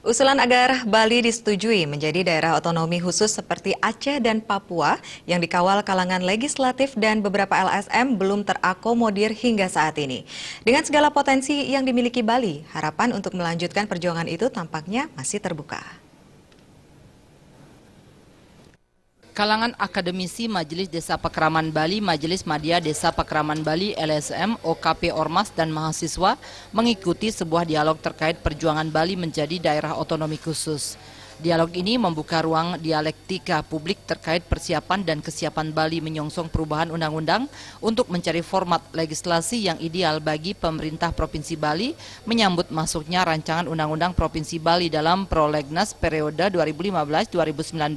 Usulan agar Bali disetujui menjadi daerah otonomi khusus seperti Aceh dan Papua yang dikawal kalangan legislatif dan beberapa LSM belum terakomodir hingga saat ini. Dengan segala potensi yang dimiliki Bali, harapan untuk melanjutkan perjuangan itu tampaknya masih terbuka. Kalangan akademisi Majelis Desa Pakraman Bali, Majelis Madya Desa Pakraman Bali, LSM, OKP Ormas, dan mahasiswa mengikuti sebuah dialog terkait perjuangan Bali menjadi daerah otonomi khusus. Dialog ini membuka ruang dialektika publik terkait persiapan dan kesiapan Bali menyongsong perubahan undang-undang untuk mencari format legislasi yang ideal bagi pemerintah Provinsi Bali menyambut masuknya rancangan Undang-Undang Provinsi Bali dalam prolegnas periode 2015-2019.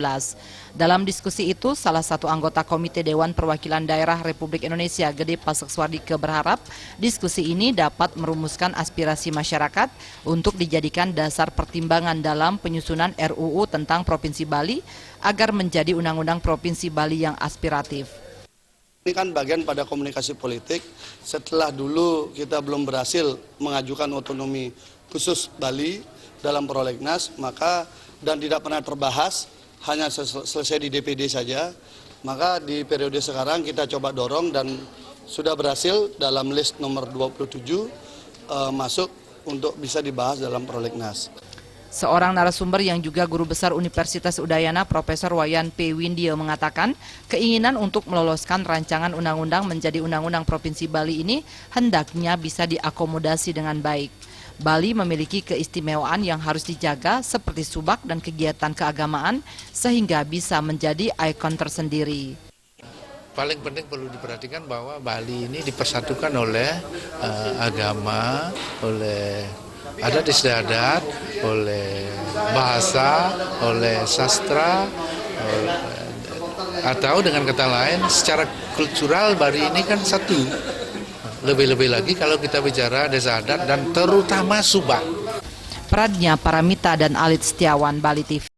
Dalam diskusi itu, salah satu anggota Komite Dewan Perwakilan Daerah Republik Indonesia, Gede Pasekswardike, berharap diskusi ini dapat merumuskan aspirasi masyarakat untuk dijadikan dasar pertimbangan dalam penyusunan RUU tentang Provinsi Bali agar menjadi Undang-Undang Provinsi Bali yang aspiratif. Ini kan bagian pada komunikasi politik. Setelah dulu kita belum berhasil mengajukan otonomi khusus Bali dalam prolegnas, maka dan tidak pernah terbahas, hanya selesai di DPD saja, maka di periode sekarang kita coba dorong dan sudah berhasil dalam list nomor 27 masuk untuk bisa dibahas dalam prolegnas. Seorang narasumber yang juga guru besar Universitas Udayana, Profesor Wayan P. Windio, mengatakan keinginan untuk meloloskan rancangan undang-undang menjadi Undang-Undang Provinsi Bali ini hendaknya bisa diakomodasi dengan baik. Bali memiliki keistimewaan yang harus dijaga seperti subak dan kegiatan keagamaan sehingga bisa menjadi ikon tersendiri. Paling penting perlu diperhatikan bahwa Bali ini dipersatukan oleh agama, oleh adat istiadat, oleh bahasa, oleh sastra, atau dengan kata lain secara kultural Bali ini kan satu. Lebih-lebih lagi kalau kita bicara desa adat dan terutama subak. Pradnya Paramita dan Alit Setiawan, Bali TV.